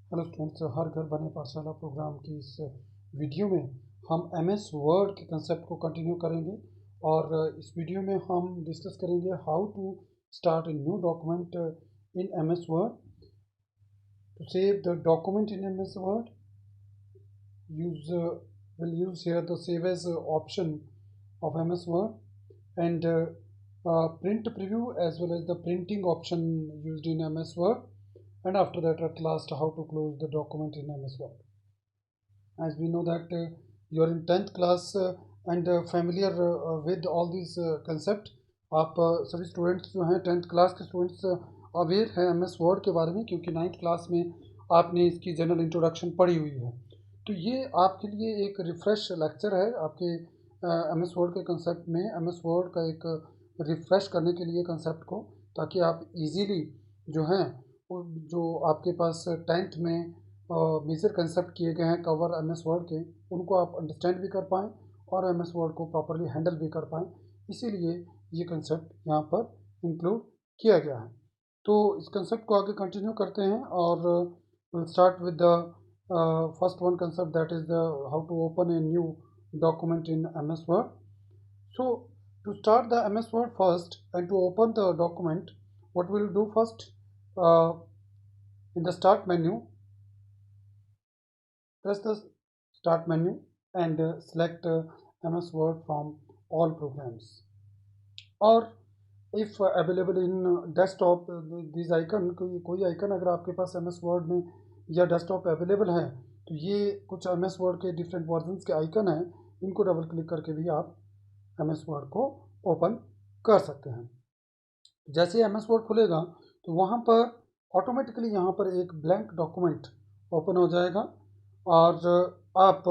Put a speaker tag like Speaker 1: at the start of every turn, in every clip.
Speaker 1: Hello students, हर घर बने पाठशाला प्रोग्राम की इस वीडियो में हम एमएस वर्ड के कंसेप्ट को कंटिन्यू करेंगे। और इस वीडियो में हम डिस्कस करेंगे how to start a new document in MS Word. To save the document in MS Word, use will use here the save as option of MS Word, and print preview as well as the printing option used in MS Word, and after that at last how to close the document in MS Word. As we know that you are in 10th class and familiar with all these concept. आप सभी students जो हैं 10th class के students aware हैं M S word के बारे में, क्योंकि 9th क्लास में आपने इसकी जनरल इंट्रोडक्शन पढ़ी हुई है। तो ये आपके लिए एक रिफ़्रेश लेक्चर है आपके एम एस वर्ड के कंसेप्ट में, एम एस वर्ड का एक रिफ़्रेश करने के लिए कंसेप्ट को, ताकि आप इजीली जो हैं जो आपके पास 10th में मेजर कंसेप्ट किए गए हैं कवर एम एस वर्ड के, उनको आप अंडरस्टैंड भी कर पाएँ और एम एस वर्ड को प्रॉपरली हैंडल भी कर पाएँ। इसीलिए ये कंसेप्ट यहाँ पर इंक्लूड किया गया है। तो इस कंसेप्ट को आगे कंटिन्यू करते हैं और will start with the first one concept, that is the how to open a new document in MS Word. So to start the MS Word first and to open the document, what we'll do first, in the start menu, press the start menu and select MS Word from all programs, or if available in desktop, these icon, कोई icon अगर आपके पास MS Word में या desktop available है तो ये कुछ MS Word के डिफरेंट वर्जन्स के आइकन हैं, इनको डबल क्लिक करके भी आप MS Word को ओपन कर सकते हैं। जैसे MS Word खुलेगा तो वहाँ पर ऑटोमेटिकली यहाँ पर एक ब्लैंक डॉक्यूमेंट ओपन हो जाएगा, और आप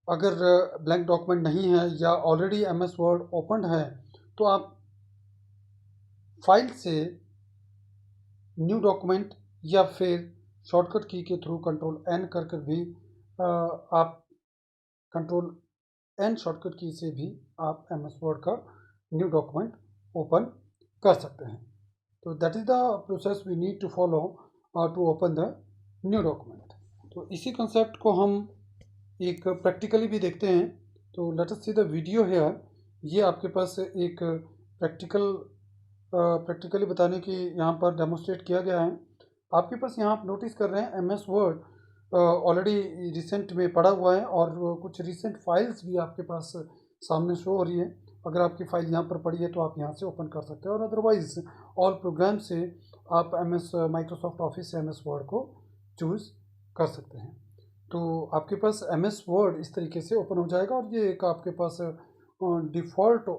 Speaker 1: अगर ब्लैंक डॉक्यूमेंट नहीं है या ऑलरेडी MS Word ओपन है तो आप फाइल से न्यू डॉक्यूमेंट या फिर शॉर्टकट की के थ्रू कंट्रोल एन कर भी आप कंट्रोल एन शॉर्टकट की से भी आप MS Word का न्यू डॉक्यूमेंट ओपन कर सकते हैं। तो that is the process we need to follow to open the new document. तो इसी कंसेप्ट को हम एक प्रैक्टिकली भी देखते हैं। तो let us see the video hair. ये आपके पास एक प्रैक्टिकली बताने की यहाँ पर डेमोस्ट्रेट किया गया है। आपके पास यहाँ आप नोटिस कर रहे हैं MS Word ऑलरेडी रिसेंट में पड़ा हुआ है और कुछ रिसेंट फाइल्स भी आपके पास सामने शो हो रही है। अगर आपकी फ़ाइल यहाँ पर पड़ी है तो आप यहाँ से ओपन कर सकते हैं, और अदरवाइज़ ऑल प्रोग्राम से आप माइक्रोसॉफ्ट ऑफिस से MS Word को चूज़ कर सकते हैं। तो आपके पास MS Word इस तरीके से ओपन हो जाएगा, और ये एक आपके पास default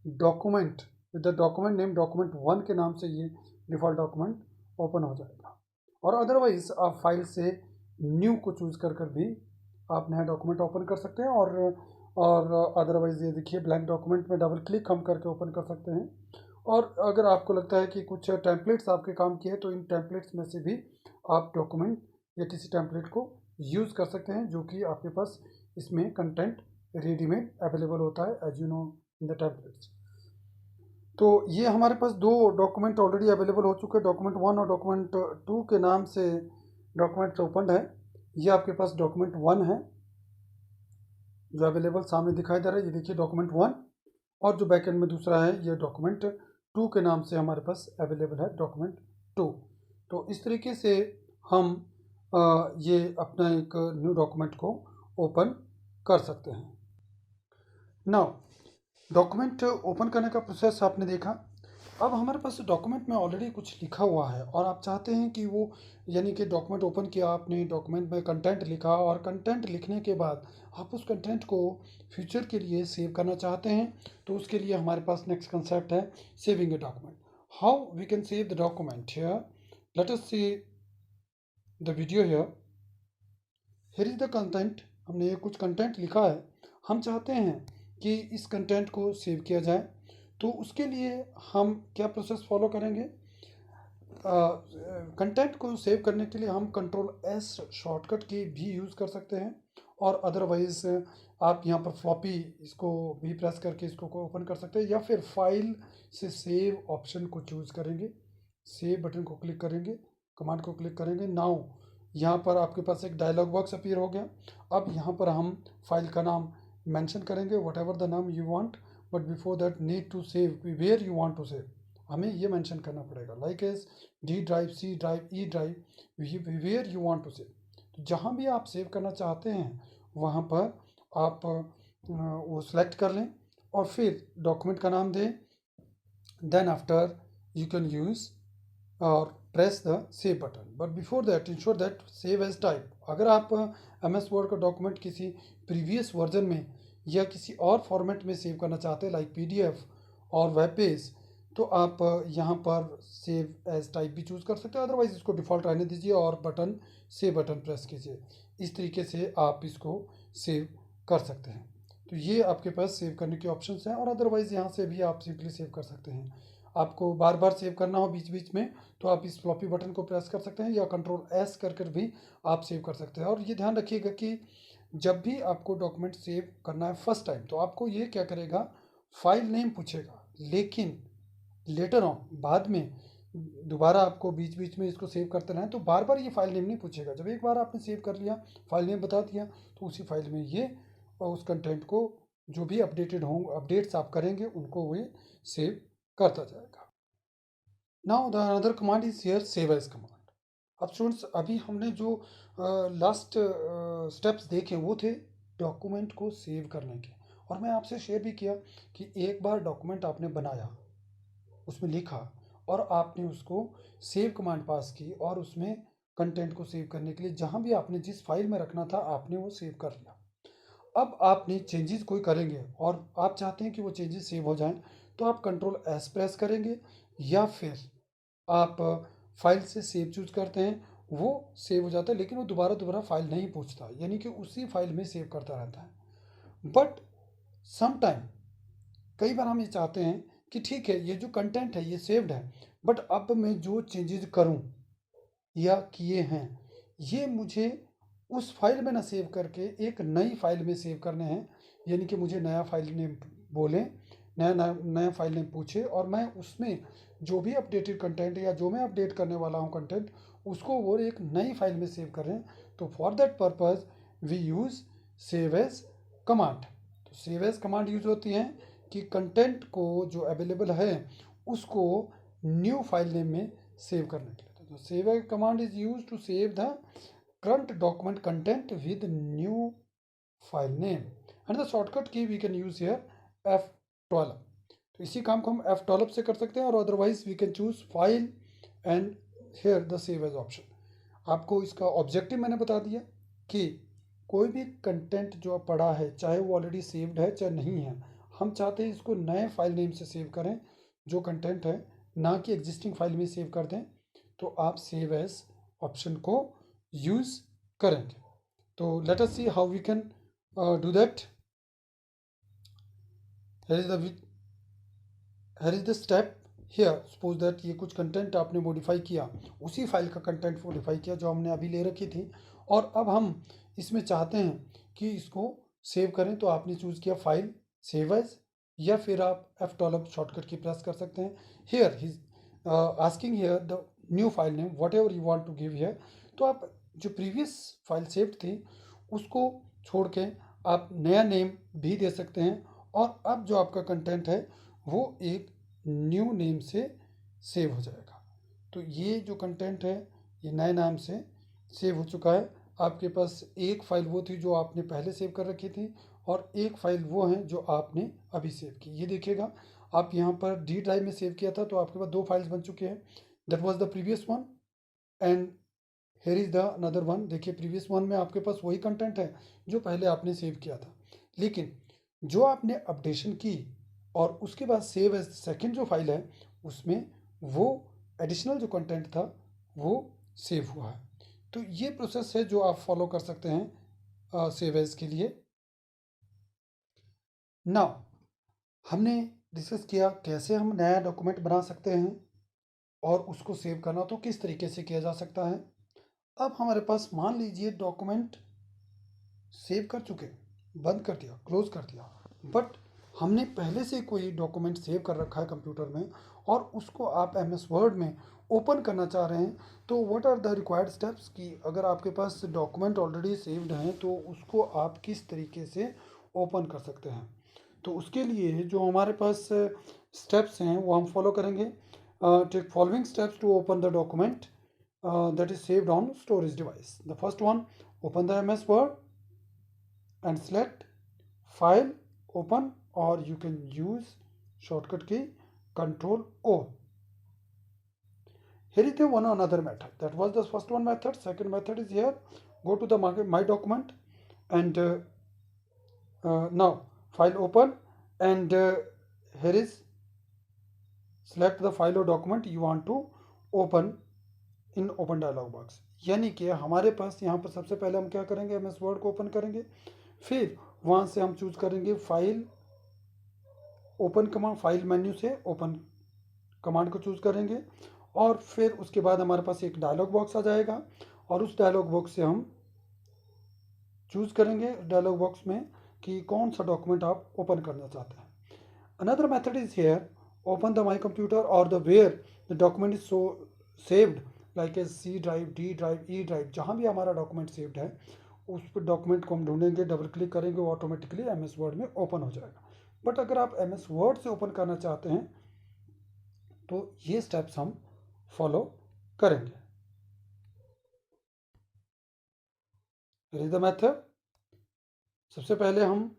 Speaker 1: document with the document name document 1 के नाम से ये डिफ़ॉल्ट डॉक्यूमेंट ओपन हो जाएगा। और अदरवाइज़ आप फाइल से न्यू को चूज़ कर भी आप नया डॉक्यूमेंट ओपन कर सकते हैं, और अदरवाइज़ ये देखिए ब्लैंक डॉक्यूमेंट में डबल क्लिक हम करके ओपन कर सकते हैं। और अगर आपको लगता है कि कुछ टेम्पलेट्स आपके काम की है तो इन टेम्पलेट्स में से भी आप डॉक्यूमेंट या किसी टेम्पलेट को यूज़ कर सकते हैं, जो कि आपके पास इसमें कंटेंट रेडीमेड अवेलेबल होता है as you know in the templates. तो ये हमारे पास दो डॉक्यूमेंट ऑलरेडी अवेलेबल हो चुके हैं, डॉक्यूमेंट 1 और डॉक्यूमेंट 2 के नाम से डॉक्यूमेंट ओपन है। ये आपके पास डॉक्यूमेंट 1 है जो अवेलेबल सामने दिखाई दे रहा है, ये देखिए डॉक्यूमेंट 1, और जो बैकएंड में दूसरा है ये डॉक्यूमेंट 2 के नाम से हमारे पास अवेलेबल है डॉक्यूमेंट 2। तो इस तरीके से हम ये अपना एक न्यू डॉक्यूमेंट को ओपन कर सकते हैं। नाउ डॉक्यूमेंट ओपन करने का प्रोसेस आपने देखा। अब हमारे पास डॉक्यूमेंट में ऑलरेडी कुछ लिखा हुआ है और आप चाहते हैं कि वो, यानी कि डॉक्यूमेंट ओपन किया आपने, डॉक्यूमेंट में कंटेंट लिखा, और कंटेंट लिखने के बाद आप उस कंटेंट को फ्यूचर के लिए सेव करना चाहते हैं। तो उसके लिए हमारे पास नेक्स्ट कंसेप्ट है saving a document. How we can save the document here, let us see the video here. Here is the content. हमने ये कुछ कंटेंट लिखा है, हम चाहते हैं कि इस कंटेंट को सेव किया जाए। तो उसके लिए हम क्या प्रोसेस फॉलो करेंगे? कंटेंट को सेव करने के लिए हम कंट्रोल एस शॉर्टकट की भी यूज़ कर सकते हैं, और अदरवाइज़ आप यहाँ पर फ्लॉपी इसको भी प्रेस करके इसको ओपन कर सकते हैं, या फिर फाइल से सेव ऑप्शन को चूज़ करेंगे, सेव बटन को क्लिक करेंगे, कमांड को क्लिक करेंगे। नाउ यहाँ पर आपके पास एक डायलॉग बॉक्स अपीयर हो गया। अब यहाँ पर हम फाइल का नाम मेंशन करेंगे, वट एवर द नाम you want, but before that need to save where you want to save, हमें ये मेंशन करना पड़ेगा, like as D drive, C drive, E drive, where you want to save. तो जहाँ भी आप सेव करना चाहते हैं वहाँ पर आप वो सिलेक्ट कर लें और फिर डॉक्यूमेंट का नाम दें। Then after you can use or press the save button, but before that ensure that save as type। अगर आप MS Word का डॉक्यूमेंट किसी प्रीवियस वर्जन में या किसी और फॉर्मेट में सेव करना चाहते हैं लाइक PDF और वेब पेज, तो आप यहाँ पर सेव एज टाइप भी चूज़ कर सकते हैं, अदरवाइज इसको डिफ़ॉल्ट रहने दीजिए और बटन सेव बटन प्रेस कीजिए। इस तरीके से आप इसको सेव कर सकते हैं। तो ये आपके पास सेव करने के ऑप्शंस हैं, और अदरवाइज़ यहाँ से भी आप सिंपली सेव कर सकते हैं। आपको बार बार सेव करना हो बीच बीच में तो आप इस फ्लॉपी बटन को प्रेस कर सकते हैं या कंट्रोल S कर भी आप सेव कर सकते हैं। और ये ध्यान रखिएगा कि जब भी आपको डॉक्यूमेंट सेव करना है फर्स्ट टाइम, तो आपको ये क्या करेगा, फाइल नेम पूछेगा, लेकिन लेटर ऑन बाद में दोबारा आपको बीच बीच में इसको सेव करते रहें तो बार बार ये फाइल नेम नहीं पूछेगा। जब एक बार आपने सेव कर लिया, फाइल नेम बता दिया, तो उसी फाइल में ये और उस कंटेंट को जो भी अपडेटेड हों, अपडेट्स आप करेंगे उनको वो सेव करता जाएगा। Now the another command is here save as command. अब स्टूडेंट्स, अभी हमने जो लास्ट स्टेप्स देखे वो थे डॉक्यूमेंट को सेव करने के, और मैं आपसे शेयर भी किया कि एक बार डॉक्यूमेंट आपने बनाया, उसमें लिखा और आपने उसको सेव कमांड पास की और उसमें कंटेंट को सेव करने के लिए जहाँ भी आपने जिस फाइल में रखना था आपने वो सेव कर लिया। अब आपने चेंजेस कोई करेंगे और आप चाहते हैं कि वो चेंजेस सेव हो जाएं, तो आप कंट्रोल S प्रेस करेंगे या फिर आप फाइल से सेव चूज करते हैं, वो सेव हो जाता है, लेकिन वो दोबारा दोबारा फाइल नहीं पूछता, यानी कि उसी फाइल में सेव करता रहता है। बट सम टाइम कई बार हम ये चाहते हैं कि ठीक है ये जो कंटेंट है ये सेव्ड है, बट अब मैं जो चेंजेस करूं या किए हैं ये मुझे उस फाइल में ना सेव करके एक नई फाइल में सेव करने हैं, यानी कि मुझे नया फाइल नेम बोलें, नया फाइल नेम पूछे और मैं उसमें जो भी अपडेटेड कंटेंट या जो मैं अपडेट करने वाला हूँ कंटेंट उसको वो एक नई फाइल में सेव करें। तो for that purpose we use save as command. तो सेव एज कमांड यूज होती है कि कंटेंट को जो अवेलेबल है उसको न्यू फाइल नेम में सेव करने के लिए। तो save as command is use to save the current document content with new file name, and the shortcut key we can use here F12। तो इसी काम को हम F12 से कर सकते हैं, और otherwise we can choose file and here the save as option. आपको इसका ऑब्जेक्टिव मैंने बता दिया कि कोई भी कंटेंट जो पड़ा है चाहे वो ऑलरेडी सेव्ड है चाहे नहीं है, हम चाहते हैं इसको नए फाइल नेम से सेव करें जो कंटेंट है, ना कि एग्जिस्टिंग फाइल में सेव कर दें। तो आप सेव एज ऑप्शन को यूज करेंगे। तो let us see how we can do that. here is the step here। Suppose that ये कुछ कंटेंट आपने मॉडिफाई किया, उसी फाइल का कंटेंट मॉडिफाई किया जो हमने अभी ले रखी थी, और अब हम इसमें चाहते हैं कि इसको सेव करें। तो आपने चूज़ किया फाइल, सेव एज, या फिर आप F12 शॉर्टकट की प्रेस कर सकते हैं। Here he asking here the new file name whatever you want to give here. तो आप जो प्रीवियस फाइल सेव्ड थी उसको छोड़ के आप नया नेम भी दे सकते हैं, और अब जो आपका कंटेंट है वो एक न्यू नेम से सेव हो जाएगा। तो ये जो कंटेंट है ये नए नाम से सेव हो चुका है। आपके पास एक फाइल वो थी जो आपने पहले सेव कर रखी थी, और एक फाइल वो है जो आपने अभी सेव की। ये देखिएगा, आप यहाँ पर D ड्राइव में सेव किया था तो आपके पास 2 फाइल्स बन चुके हैं। That was the previous one and here is the another one. देखिए प्रीवियस वन में आपके पास वही कंटेंट है जो पहले आपने सेव किया था, लेकिन जो आपने अपडेशन की और उसके बाद सेव एज सेकेंड जो फाइल है उसमें वो एडिशनल जो कंटेंट था वो सेव हुआ है। तो ये प्रोसेस है जो आप फॉलो कर सकते हैं सेव एज के लिए। नाउ हमने डिस्कस किया कैसे हम नया डॉक्यूमेंट बना सकते हैं और उसको सेव करना तो किस तरीके से किया जा सकता है। अब हमारे पास मान लीजिए डॉक्यूमेंट सेव कर चुके, बंद कर दिया, क्लोज कर दिया, बट हमने पहले से कोई डॉक्यूमेंट सेव कर रखा है कंप्यूटर में और उसको आप MS वर्ड में ओपन करना चाह रहे हैं तो what are the required steps, कि अगर आपके पास डॉक्यूमेंट ऑलरेडी सेव्ड हैं तो उसको आप किस तरीके से ओपन कर सकते हैं। तो उसके लिए जो हमारे पास स्टेप्स हैं वो हम फॉलो करेंगे। Take following steps to open the document that is saved on storage device. The first one, open the MS Word and select File, Open, or you can use shortcut key Control O. Here is the one another method. That was the first one method. Second method is here. Go to the My Document and now File, Open, and here is select the file or document you want to open in open dialog box. यानी कि हमारे पास यहाँ पर सबसे पहले हम क्या करेंगे, एम एस वर्ड को ओपन करेंगे, फिर वहाँ से हम चूज करेंगे file open command, file menu से ओपन कमांड को चूज करेंगे और फिर उसके बाद हमारे पास एक डायलॉग बॉक्स आ जाएगा और उस डायलॉग बॉक्स से हम चूज करेंगे डायलॉग बॉक्स में कि कौन सा डॉक्यूमेंट आप ओपन करना चाहते हैं। Another method is here, open the my computer और the where the document is so saved like a C drive, D drive, E drive, जहाँ भी हमारा डॉक्यूमेंट सेव्ड है उस पर डॉक्यूमेंट को हम ढूंढेंगे, डबल क्लिक करेंगे, वो ऑटोमेटिकली एम एस वर्ड में ओपन हो जाएगा। बट अगर आप एम एस वर्ड से ओपन करना चाहते हैं तो ये स्टेप्स हम फॉलो करेंगे। द मेथड, सबसे पहले हम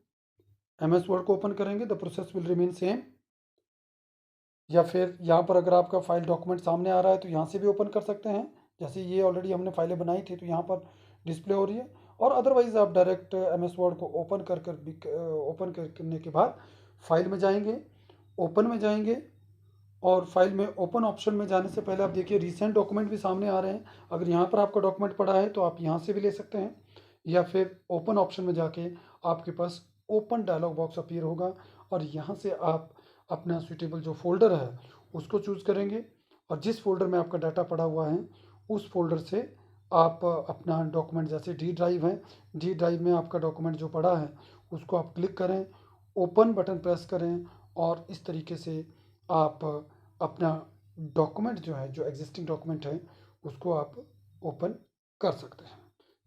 Speaker 1: एम एस वर्ड को ओपन करेंगे, the process will remain same. या फिर यहाँ पर अगर आपका फाइल डॉक्यूमेंट सामने आ रहा है तो यहाँ से भी ओपन कर सकते हैं, जैसे ये ऑलरेडी हमने फाइलें बनाई थी तो यहाँ पर डिस्प्ले हो रही है। और अदरवाइज आप डायरेक्ट एम एस वर्ड को ओपन करने के बाद फाइल में जाएंगे, ओपन में जाएंगे और फाइल में ओपन ऑप्शन में जाने से पहले आप देखिए रिसेंट डॉक्यूमेंट भी सामने आ रहे हैं। अगर यहाँ पर आपका डॉक्यूमेंट पड़ा है तो आप यहाँ से भी ले सकते हैं या फिर ओपन ऑप्शन में जाके आपके पास ओपन डायलॉग बॉक्स अपीयर होगा और यहाँ से आप अपना सुइटेबल जो फोल्डर है उसको चूज़ करेंगे और जिस फोल्डर में आपका डाटा पड़ा हुआ है उस फोल्डर से आप अपना डॉक्यूमेंट, जैसे डी ड्राइव है, डी ड्राइव में आपका डॉक्यूमेंट जो पड़ा है उसको आप क्लिक करें, ओपन बटन प्रेस करें और इस तरीके से आप अपना डॉक्यूमेंट जो है, जो एग्जिस्टिंग डॉक्यूमेंट है, उसको आप ओपन कर सकते हैं।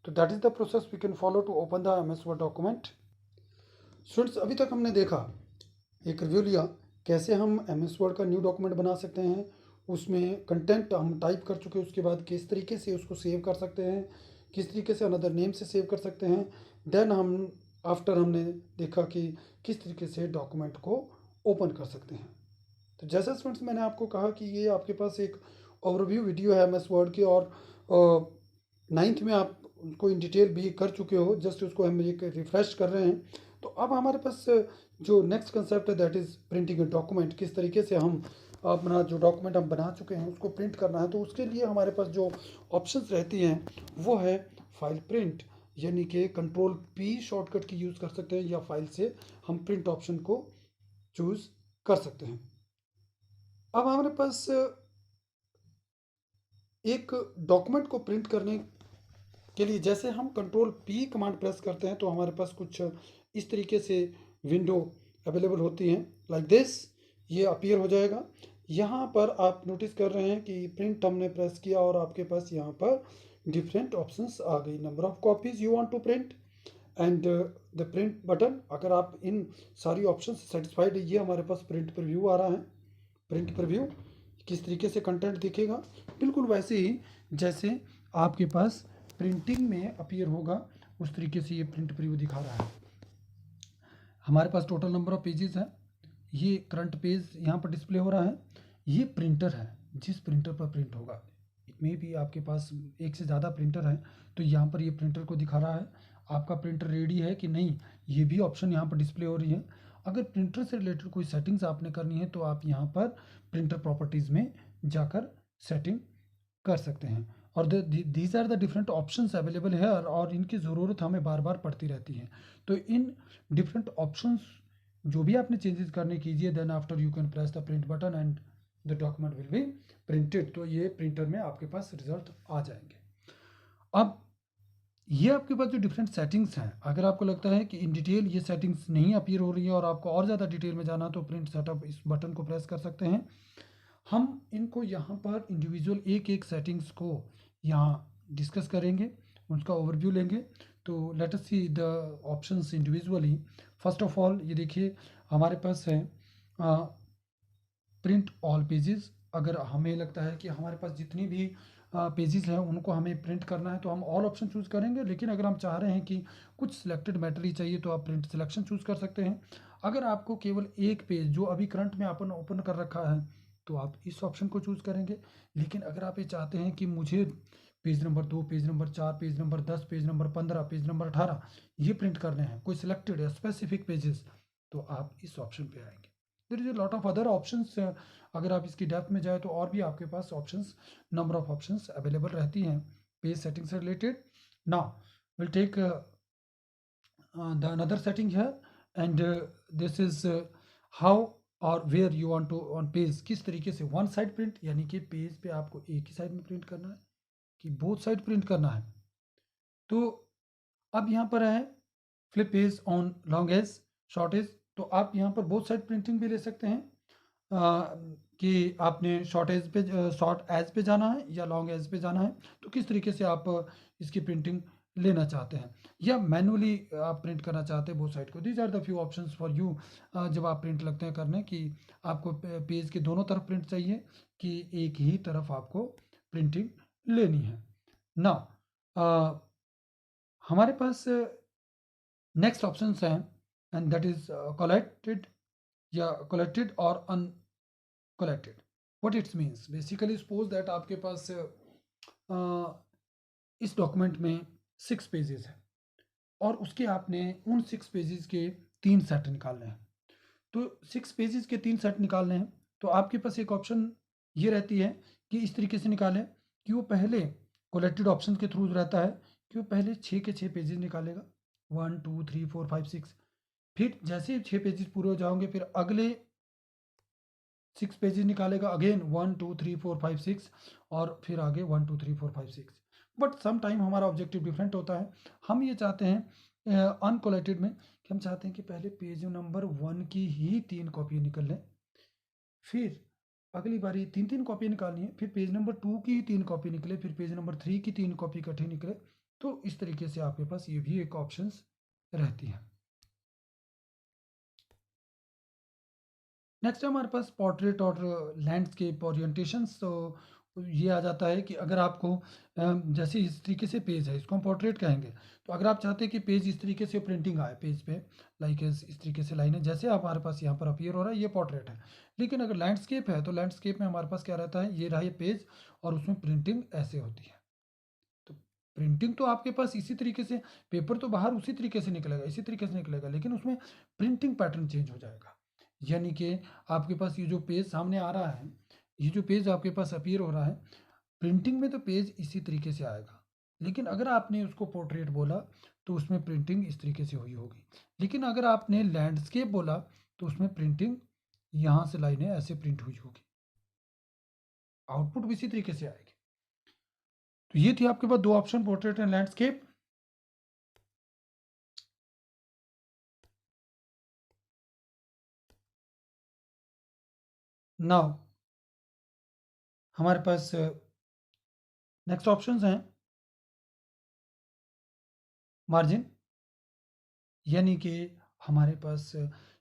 Speaker 1: तो that is the process we can follow to open the M S Word document. Students, अभी तक हमने देखा, एक रिव्यू लिया कैसे हम एम एस वर्ड का न्यू डॉक्यूमेंट बना सकते हैं, उसमें कंटेंट हम टाइप कर चुके, उसके बाद किस तरीके से उसको सेव कर सकते हैं, किस तरीके से अनदर नेम से सेव कर सकते हैं। देन हमने देखा कि किस तरीके से डॉक्यूमेंट को ओपन कर सकते हैं। तो जैसे स्टूडेंट्स मैंने आपको कहा कि ये आपके पास एक ओवरव्यू वीडियो है एम एस वर्ड की और 9th में आप उनको इन डिटेल भी कर चुके हो, जस्ट उसको हम एक रिफ्रेश कर रहे हैं। तो अब हमारे पास जो नेक्स्ट कंसेप्ट है that is printing a document, किस तरीके से हम अपना जो डॉक्यूमेंट हम बना चुके हैं उसको प्रिंट करना है। तो उसके लिए हमारे पास जो ऑप्शंस रहती हैं वो है फाइल प्रिंट, यानी कि कंट्रोल पी शॉर्टकट की यूज़ कर सकते हैं या फाइल से हम प्रिंट ऑप्शन को चूज़ कर सकते हैं। अब हमारे पास एक डॉक्यूमेंट को प्रिंट करने के लिए जैसे हम कंट्रोल पी कमांड प्रेस करते हैं तो हमारे पास कुछ इस तरीके से विंडो अवेलेबल होती हैं, लाइक दिस, ये अपीयर हो जाएगा। यहाँ पर आप नोटिस कर रहे हैं कि प्रिंट हमने प्रेस किया और आपके पास यहाँ पर डिफरेंट ऑप्शंस आ गई, number of copies you want to print and the print button. अगर आप इन सारी ऑप्शन से सेटिस्फाइड है, ये हमारे पास प्रिंट प्रीव्यू आ रहा है। प्रिंट प्रीव्यू किस तरीके से कंटेंट दिखेगा, बिल्कुल वैसे ही जैसे आपके पास प्रिंटिंग में अपीयर होगा उस तरीके से ये प्रिंट प्रीव्यू दिखा रहा है। हमारे पास टोटल नंबर ऑफ पेजेस है, ये करंट पेज यहाँ पर डिस्प्ले हो रहा है। ये प्रिंटर है, जिस प्रिंटर पर प्रिंट होगा, इतने भी आपके पास एक से ज़्यादा प्रिंटर है तो यहाँ पर ये प्रिंटर को दिखा रहा है। आपका प्रिंटर रेडी है कि नहीं, ये भी ऑप्शन यहाँ पर डिस्प्ले हो रही है। अगर प्रिंटर से रिलेटेड कोई सेटिंग्स आपने करनी है तो आप यहाँ पर प्रिंटर प्रॉपर्टीज़ में जाकर सेटिंग कर सकते हैं। और these are the different options available है और इनकी ज़रूरत हमें बार बार पड़ती रहती है। तो इन डिफरेंट ऑप्शंस जो भी आपने चेंजेस करने कीजिए, then after you can press the print button and the document will be printed. तो ये प्रिंटर में आपके पास रिजल्ट आ जाएंगे। अब ये आपके पास जो डिफरेंट सेटिंग्स हैं, अगर आपको लगता है कि इन डिटेल ये सेटिंग्स नहीं अपीयर हो रही है और आपको और ज़्यादा डिटेल में जाना तो प्रिंट सेटअप इस बटन को प्रेस कर सकते हैं। हम इनको यहाँ पर इंडिविजुअल एक एक सेटिंग्स को यहाँ डिस्कस करेंगे, उसका ओवरव्यू लेंगे। तो let us see the options individually. First of all ये देखिए हमारे पास है प्रिंट ऑल पेजेस। अगर हमें लगता है कि हमारे पास जितनी भी पेजेस हैं उनको हमें प्रिंट करना है तो हम ऑल ऑप्शन चूज़ करेंगे, लेकिन अगर हम चाह रहे हैं कि कुछ सिलेक्टेड मैटर ही चाहिए तो आप प्रिंट सिलेक्शन चूज़ कर सकते हैं। अगर आपको केवल एक पेज जो अभी करंट में अपन ओपन कर रखा है तो आप इस ऑप्शन को चूज़ करेंगे। लेकिन अगर आप ये चाहते हैं कि मुझे page number 2, page number 4, page number 10, page number 15, page number 18 ये प्रिंट करने हैं, कोई सिलेक्टेड या स्पेसिफिक पेजेस, तो आप इस ऑप्शन पे आएंगे। There is a lot of other options. अगर आप इसकी डेप्थ में जाए तो और भी आपके पास options, number of options available रहती हैं पेज सेटिंग से related. Now will take the another setting here, and this is how और where you want to on page, किस तरीके से वन साइड प्रिंट, यानी कि पेज पे आपको एक ही साइड में प्रिंट करना है कि बोथ साइड प्रिंट करना है। तो अब यहाँ पर है flip page on long edge short edge. तो आप यहाँ पर बोथ साइड प्रिंटिंग भी ले सकते हैं कि आपने शॉर्ट एज पे, शॉर्ट एज पे जाना है या लॉन्ग एज पे जाना है, तो किस तरीके से आप इसकी प्रिंटिंग लेना चाहते हैं, या मैनुअली आप प्रिंट करना चाहते हैं बोथ साइड को। These are the few options for you. जब आप प्रिंट लगते हैं करने कि आपको पेज के दोनों तरफ प्रिंट चाहिए कि एक ही तरफ आपको प्रिंटिंग लेनी है। नाउ हमारे पास नेक्स्ट ऑप्शन हैं, एंड दैट इज कलेक्टेड या कलेक्टेड और uncollected. What it's means, basically suppose that आपके पास इस डॉक्यूमेंट में 6 पेजेस हैं और उसके आपने उन 6 पेजेस के 3 सेट निकालने हैं। तो 6 पेजेस के 3 सेट निकालने हैं तो आपके पास एक ऑप्शन ये रहती है कि इस तरीके से निकालें कि वो पहले कलेक्टेड ऑप्शन के थ्रू रहता है कि वो पहले 6 के 6 पेजेस निकालेगा, 1 2 3 4 5 6। फिर जैसे ही 6 पेजेस पूरे हो जाओगे फिर अगले 6 पेजेस निकालेगा, अगेन 1 2 3 4 5 6, और फिर आगे 1 2 3 4 5 6। बट सम टाइम हमारा ऑब्जेक्टिव डिफरेंट होता है। हम ये चाहते हैं अनकोलेक्टेड में कि हम चाहते हैं कि पहले पेज नंबर 1 की ही 3 कॉपी निकल लें, फिर अगली बारी 3 कॉपी निकालनी है, फिर पेज नंबर 2 की 3 कॉपी निकले, फिर पेज नंबर 3 की 3 कॉपी इकट्ठी निकले। तो इस तरीके से आपके पास ये भी एक ऑप्शंस रहती है। नेक्स्ट है हमारे पास पोर्ट्रेट और लैंडस्केप ओरिएंटेशंस। तो ये आ जाता है कि अगर आपको जैसे इस तरीके से पेज है, इसको हम पोर्ट्रेट कहेंगे। तो अगर आप चाहते हैं कि पेज इस तरीके से प्रिंटिंग आए पेज पे, लाइक इस तरीके से लाइनें जैसे हमारे पास यहाँ पर अपीयर हो रहा है, ये पोर्ट्रेट है। लेकिन अगर लैंडस्केप है तो लैंडस्केप में हमारे पास क्या रहता है, ये रहा ये पेज और उसमें प्रिंटिंग ऐसे होती है। तो प्रिंटिंग तो आपके पास इसी तरीके से, पेपर तो बाहर उसी तरीके से निकलेगा, इसी तरीके से निकलेगा, लेकिन उसमें प्रिंटिंग पैटर्न चेंज हो जाएगा। यानी कि आपके पास ये जो पेज सामने आ रहा है, ये जो पेज आपके पास अपीयर हो रहा है, प्रिंटिंग में तो पेज इसी तरीके से आएगा, लेकिन अगर आपने उसको पोर्ट्रेट बोला तो उसमें प्रिंटिंग इस तरीके से हुई होगी। लेकिन अगर आपने लैंडस्केप बोला तो उसमें प्रिंटिंग यहाँ से लाइनें ऐसे प्रिंट हुई होगी, आउटपुट भी इसी तरीके से आएगी। तो ये थी आपके पास दो option, portrait and landscape. Now हमारे पास नेक्स्ट ऑप्शंस हैं मार्जिन, यानी कि हमारे पास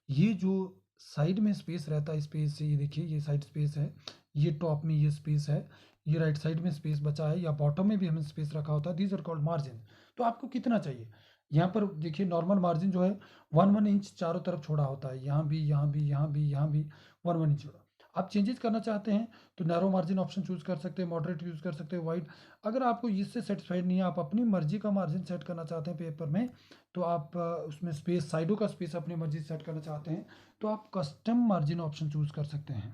Speaker 1: ये जो साइड में स्पेस रहता है, स्पेस से ये देखिए ये साइड स्पेस है, ये टॉप में ये स्पेस है, ये राइट साइड में स्पेस बचा है, या बॉटम में भी हमें स्पेस रखा होता है, दीज आर कॉल्ड मार्जिन। तो आपको कितना चाहिए, यहाँ पर देखिए नॉर्मल मार्जिन जो है 1 1 इंच चारों तरफ छोड़ा होता है, यहाँ भी यहाँ भी यहाँ भी यहाँ भी 1 1 इंच छोड़ा। आप चेंजेस करना चाहते हैं तो नैरो मार्जिन ऑप्शन चूज कर सकते हैं, मॉडरेट यूज कर सकते हैं, वाइड। अगर आपको इससे सेटिस्फाइड नहीं है, आप अपनी मर्जी का मार्जिन सेट करना चाहते हैं पेपर में, तो आप उसमें स्पेस, साइडों का स्पेस अपनी मर्जी से सेट करना चाहते हैं तो आप कस्टम मार्जिन ऑप्शन चूज कर सकते हैं।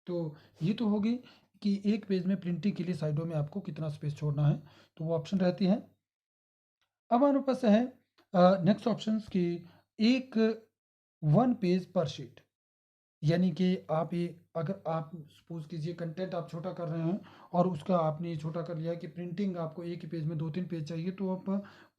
Speaker 1: तो ये तो होगी कि एक पेज में प्रिंटिंग के लिए साइडों में आपको कितना स्पेस छोड़ना है, तो वो ऑप्शन रहती है। अब हमारे पास है नेक्स्ट ऑप्शन की एक 1 पेज पर शीट, यानी कि आप ये, अगर आप सपोज कीजिए कंटेंट आप छोटा कर रहे हैं और उसका आपने ये छोटा कर लिया कि प्रिंटिंग आपको एक ही पेज में 2 3 पेज चाहिए, तो आप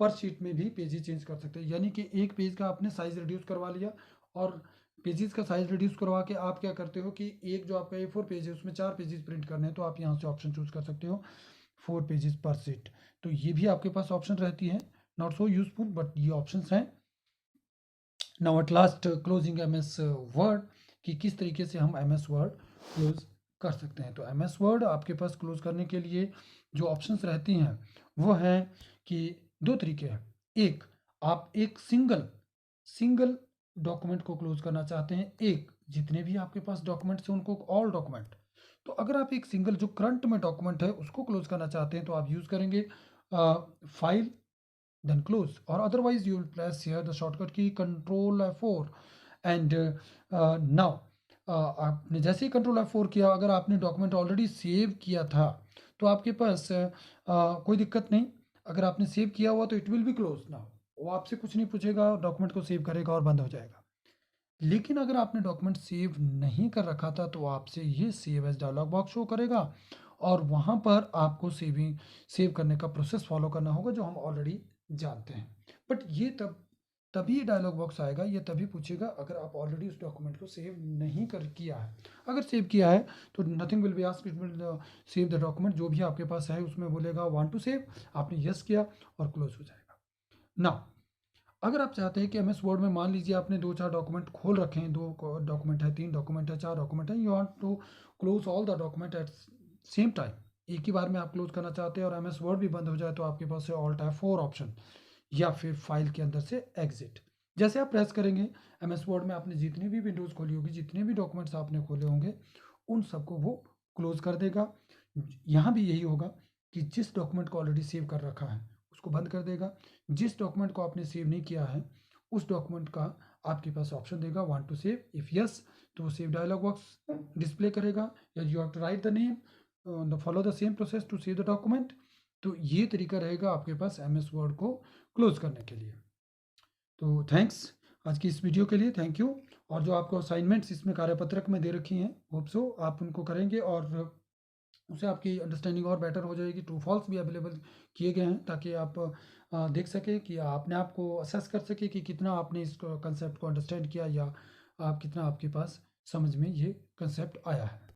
Speaker 1: पर शीट में भी पेज ही चेंज कर सकते हैं। यानी कि एक पेज का आपने साइज रिड्यूस करवा लिया और पेजेस का साइज रिड्यूस करवा के आप क्या करते हो कि एक जो आपका A4 पेज है उसमें 4 पेजेस प्रिंट करने हैं, तो आप यहाँ से ऑप्शन चूज कर सकते हो 4 पेजेस पर शीट। तो ये भी आपके पास ऑप्शन रहती है, नॉट सो यूजफुल बट ये ऑप्शंस हैं। Now at last closing MS word, कि किस तरीके से हम MS वर्ड क्लोज कर सकते हैं। तो MS वर्ड आपके पास क्लोज करने के लिए जो ऑप्शंस रहती हैं वो है कि दो तरीके हैं। एक, आप एक सिंगल डॉक्यूमेंट को क्लोज करना चाहते हैं, एक जितने भी आपके पास डॉक्यूमेंट्स हैं उनको ऑल डॉक्यूमेंट। तो अगर आप एक सिंगल जो करंट में डॉक्यूमेंट है उसको क्लोज करना चाहते हैं तो आप यूज करेंगे file then close, or otherwise you will press here the shortcut key control F4 and now आपने जैसे ही कंट्रोल F4 किया, अगर आपने डॉक्यूमेंट ऑलरेडी सेव किया था तो आपके पास कोई दिक्कत नहीं। अगर आपने सेव किया हुआ तो it will be close now, वो आपसे कुछ नहीं पूछेगा, डॉक्यूमेंट को सेव करेगा और बंद हो जाएगा। लेकिन अगर आपने डॉक्यूमेंट सेव नहीं कर रखा था तो आपसे ये save as dialog box show करेगा और वहाँ पर आपको सेव करने का प्रोसेस फॉलो करना होगा जो हम ऑलरेडी जानते हैं। बट ये तभी डायलॉग बॉक्स आएगा, ये तभी पूछेगा अगर आप ऑलरेडी उस डॉक्यूमेंट को सेव नहीं कर किया है। अगर सेव किया है तो nothing will be asked, it will save the document जो भी आपके पास है उसमें बोलेगा वांट टू सेव, आपने यस किया और क्लोज हो जाएगा। नाउ अगर आप चाहते हैं कि MS वर्ड में मान लीजिए आपने 2-4 डॉक्यूमेंट खोल रखे हैं, 2 डॉक्यूमेंट है, 3 डॉक्यूमेंट है, 4 डॉक्यूमेंट है, you want to close all the document at same time, एक ही बार में आप क्लोज करना चाहते हैं और MS वर्ड भी बंद हो जाए, तो आपके पास है ऑल्ट F4 ऑप्शन या फिर फाइल के अंदर से एग्जिट। जैसे आप प्रेस करेंगे MS वर्ड में आपने जितनी भी विंडोज़ खोली होगी, जितने भी डॉक्यूमेंट्स आपने खोले होंगे उन सबको वो क्लोज कर देगा। यहाँ भी यही होगा कि जिस डॉक्यूमेंट को ऑलरेडी सेव कर रखा है उसको बंद कर देगा, जिस डॉक्यूमेंट को आपने सेव नहीं किया है उस डॉक्यूमेंट का आपके पास ऑप्शन देगा want to save, if yes तो वो सेव डायलॉग बॉक्स डिस्प्ले करेगा, या you have to write the name follow the same process to save the document. तो ये तरीका रहेगा आपके पास MS वर्ड को क्लोज करने के लिए। तो थैंक्स आज की इस वीडियो के लिए, थैंक यू। और जो आपको असाइनमेंट्स इसमें कार्यपत्रक में दे रखी हैं होप सो आप उनको करेंगे और उससे आपकी अंडरस्टैंडिंग और बेटर हो जाएगी। ट्रू फॉल्स भी अवेलेबल किए गए हैं ताकि आप देख सकें कि अपने आप को असेस कर सकें कि कितना आपने इस कंसेप्ट को अंडरस्टैंड किया या आप कितना आपके पास समझ में ये कंसेप्ट आया है।